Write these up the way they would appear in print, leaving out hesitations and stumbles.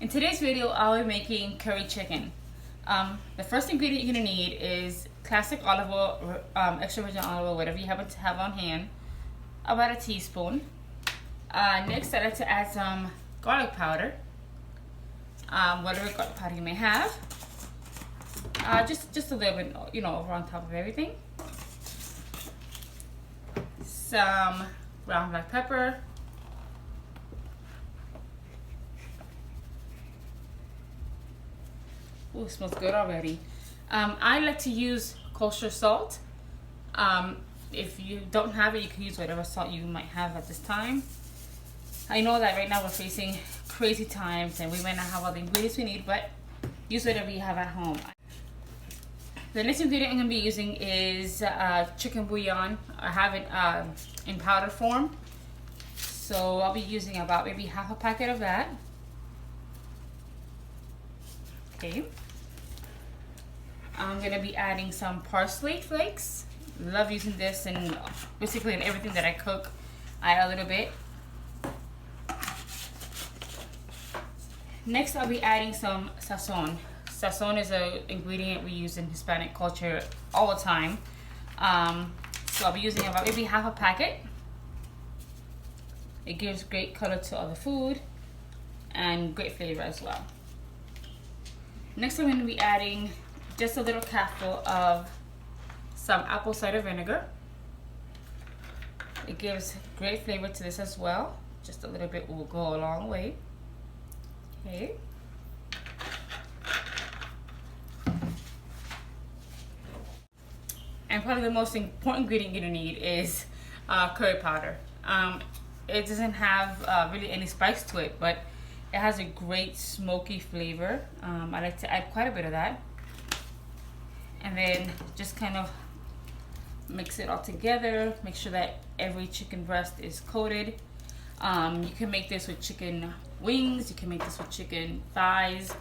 In today's video, I'll be making curry chicken. The first ingredient you're going to need is classic olive oil, extra virgin olive oil, whatever you happen to have on hand, about a teaspoon. Next, I'd like to add some garlic powder, whatever garlic powder you may have. Just a little bit, over on top of everything. Some ground black pepper. Ooh, smells good already. I like to use kosher salt. If you don't have it, you can use whatever salt you might have at this time. I know that right now we're facing crazy times and we might not have all the ingredients we need, but use whatever you have at home. The next ingredient I'm going to be using is chicken bouillon. I have it in powder form. So I'll be using about maybe half a packet of that. Okay. I'm going to be adding some parsley flakes. Love using this and basically in everything that I cook. I add a little bit. Next, I'll be adding some sazon. Sazon is an ingredient we use in Hispanic culture all the time. So I'll be using about maybe half a packet. It gives great color to all the food and great flavor as well. Next, I'm going to be adding just a little capful of some apple cider vinegar. It gives great flavor to this as well. Just a little bit will go a long way. Okay. And probably the most important ingredient you're gonna need is curry powder. It doesn't have really any spice to it, but it has a great smoky flavor. I like to add quite a bit of that. And then just kind of mix it all together. Make sure that every chicken breast is coated. You can make this with chicken wings. You can make this with chicken thighs,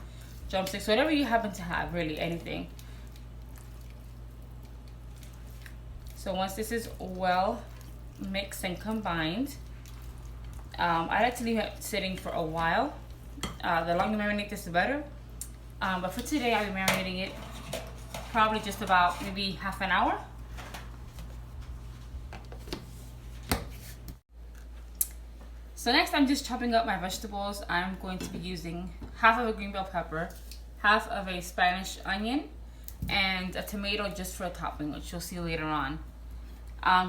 drumsticks, whatever you happen to have, really anything. So once this is well mixed and combined, I like to leave it sitting for a while. The longer you marinate this, the better. But for today, I'll be marinating it probably just about maybe half an hour. So next, I'm just chopping up my vegetables. I'm going to be using half of a green bell pepper, half of a Spanish onion, and a tomato just for a topping, which you'll see later on.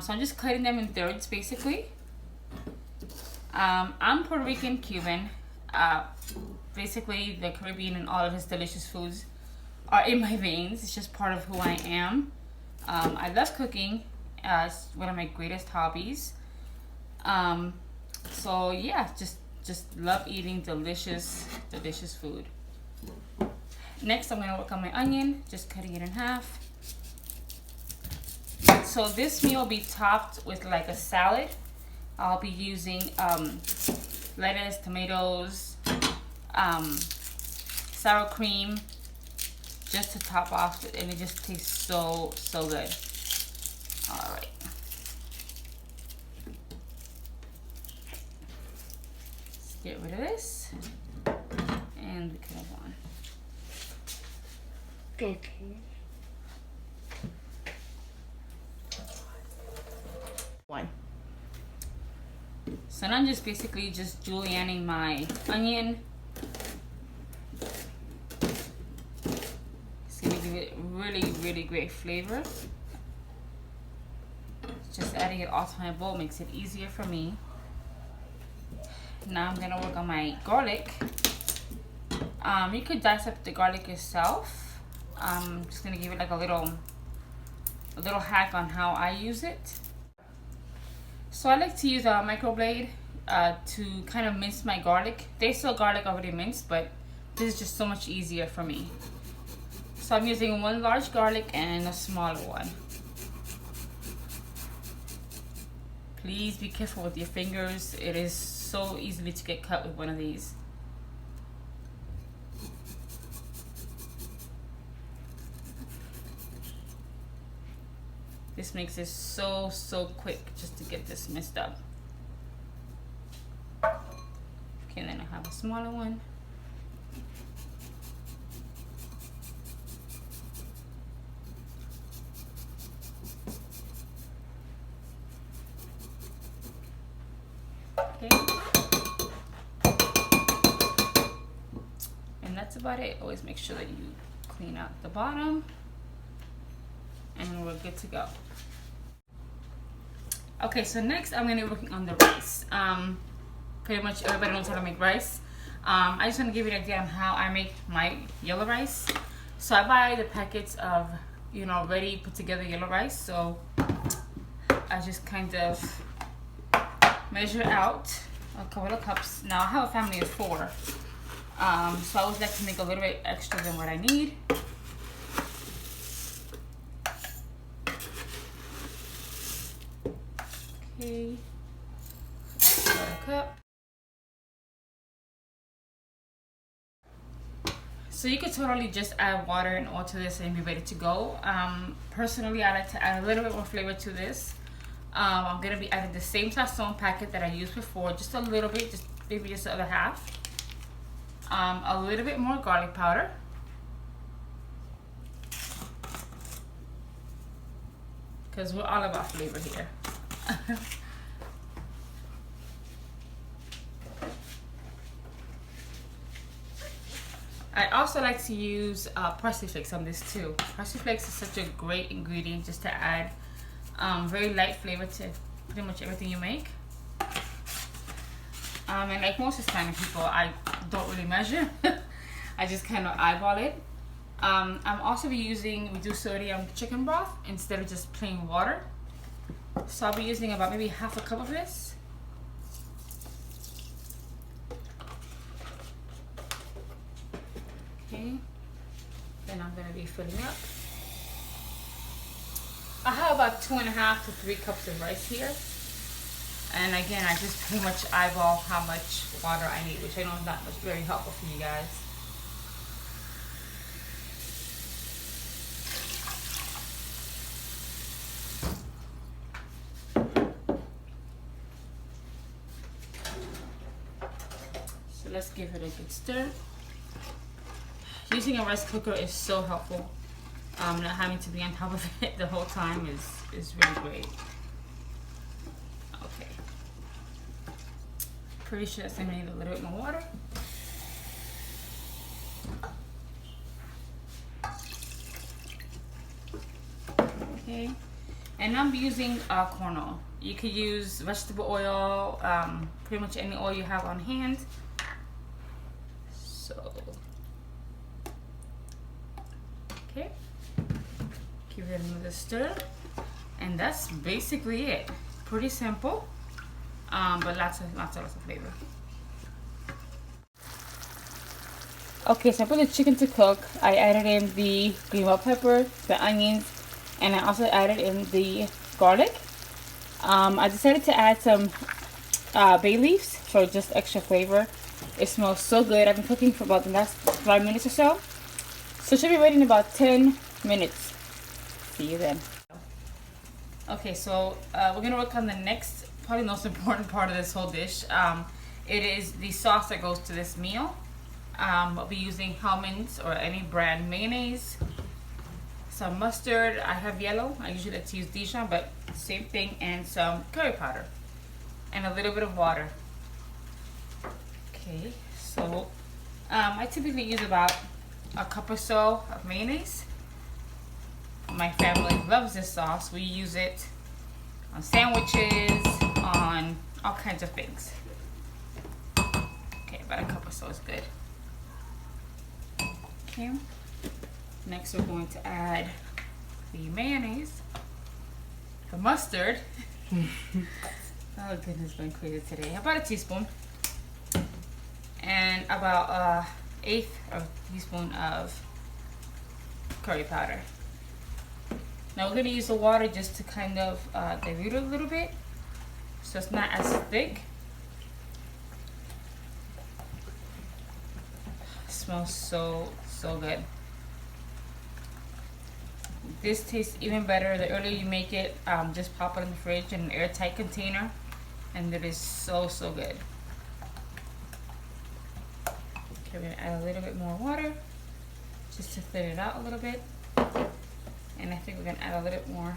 So I'm just cutting them in thirds, basically. I'm Puerto Rican Cuban. Basically, the Caribbean and all of its delicious foods are in my veins. It's just part of who I am. I love cooking. It's one of my greatest hobbies. So yeah, just love eating delicious food. Next, I'm gonna work on my onion, just cutting it in half. So this meal will be topped with like a salad. I'll be using lettuce, tomatoes, sour cream, just to top off, and it just tastes so good. All right. Let's get rid of this, and we can move on. Okay. One. So now I'm just basically just julienning my onion. It's gonna give it really great flavor. Just adding it all to my bowl makes it easier for me. Now I'm gonna work on my garlic. You could dice up the garlic yourself. I'm just gonna give it like a little hack on how I use it. So I like to use a microblade to kind of mince my garlic. There's still garlic already minced, but this is just so much easier for me. So I'm using one large garlic and a smaller one. Please be careful with your fingers. It is so easily to get cut with one of these. This makes it so quick just to get this mixed up. Okay, then I have a smaller one. Okay. And that's about it. Always make sure that you clean out the bottom, and we're good to go. Okay, so next I'm gonna be working on the rice. Pretty much everybody knows how to make rice. I just want to give you an idea on how I make my yellow rice. So I buy the packets of, you know, ready put together yellow rice. So I just kind of measure out a couple of cups. Now I have a family of 4. So I always like to make a little bit extra than what I need. Okay, about a cup. So you could totally just add water and oil to this and be ready to go. Personally, I like to add a little bit more flavor to this. I'm gonna be adding the same Sashassweethome packet that I used before, just a little bit, just maybe just the other half. A little bit more garlic powder. Because we're all about flavor here. I also like to use parsley flakes on this too. Parsley flakes is such a great ingredient just to add very light flavor to pretty much everything you make. And like most Hispanic people, I don't really measure. I just kind of eyeball it. I'm also be using reduced sodium chicken broth instead of just plain water. So I'll be using about maybe half a cup of this. Okay, then I'm gonna be filling up. I have about 2.5 to 3 cups of rice here. And again, I just pretty much eyeball how much water I need, which I know is not much very helpful for you guys. So let's give it a good stir. Using a rice cooker is so helpful. Not having to be on top of it the whole time is really great. Okay. Pretty sure that's gonna need a little bit more water. Okay. And I'm using corn oil. You could use vegetable oil, pretty much any oil you have on hand. So, okay. Give it another stir. And that's basically it. Pretty simple, but lots of flavor. Okay, so I put the chicken to cook. I added in the green bell pepper, the onions, and I also added in the garlic. I decided to add some bay leaves for just extra flavor. It smells so good. I've been cooking for about the last 5 minutes or so. So it should be ready in about 10 minutes. See you then. Okay, so we're gonna work on the next, probably most important part of this whole dish. It is the sauce that goes to this meal. I'll be using Hellmann's or any brand mayonnaise, some mustard. I have yellow. I usually like to use Dijon, but same thing, and some curry powder, and a little bit of water. Okay, so I typically use about a cup or so of mayonnaise. My family loves this sauce. We use it on sandwiches, on all kinds of things. Okay, about a cup or so is good. Okay, next we're going to add the mayonnaise, the mustard. Oh goodness, going crazy today. About a teaspoon, and about 1/8 of a teaspoon of curry powder. Now we're going to use the water just to kind of dilute it a little bit, so it's not as thick. It smells so good. This tastes even better the earlier you make it. Just pop it in the fridge in an airtight container, and it is so good. Okay, we're gonna add a little bit more water just to thin it out a little bit, and I think we're gonna add a little bit more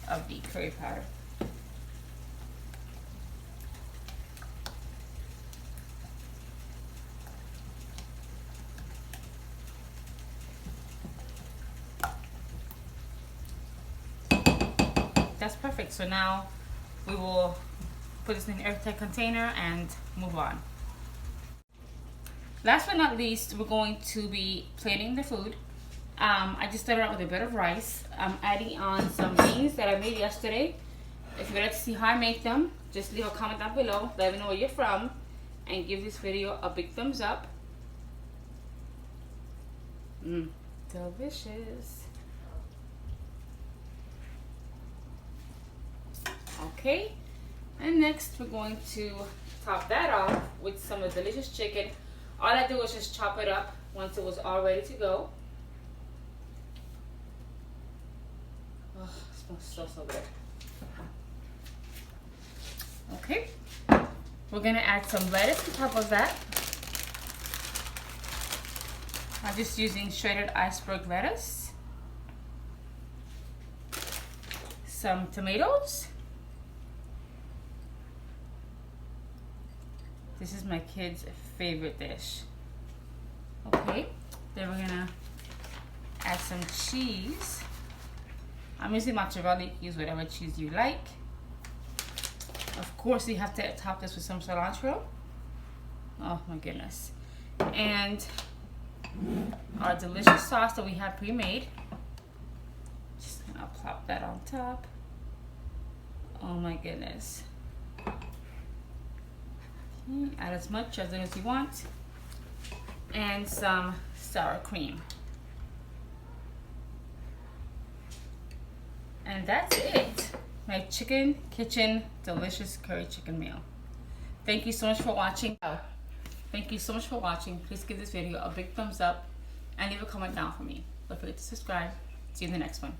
of the curry powder. that's perfect. So now we will put this in an airtight container and move on. Last but not least, we're going to be plating the food. I just started out with a bit of rice. I'm adding on some beans that I made yesterday. If you'd like to see how I make them, just leave a comment down below. Let me know where you're from, and give this video a big thumbs up. Delicious. Okay, and next we're going to top that off with some of the delicious chicken. All I did was just chop it up once it was all ready to go. Oh, it smells so good. Okay, we're gonna add some lettuce on top of that. I'm just using shredded iceberg lettuce. Some tomatoes. This is my kids' favorite dish. Okay, then we're gonna add some cheese. I'm using mozzarella. You can use whatever cheese you like. Of course, you have to top this with some cilantro. Oh my goodness. And our delicious sauce that we have pre-made. Just gonna plop that on top. Oh my goodness. Add as much as you want, and some sour cream, and that's it. My chicken kitchen delicious curry chicken meal. Thank you so much for watching. Thank you so much for watching. Please give this video a big thumbs up and leave a comment down for me. Don't forget to subscribe. See you in the next one.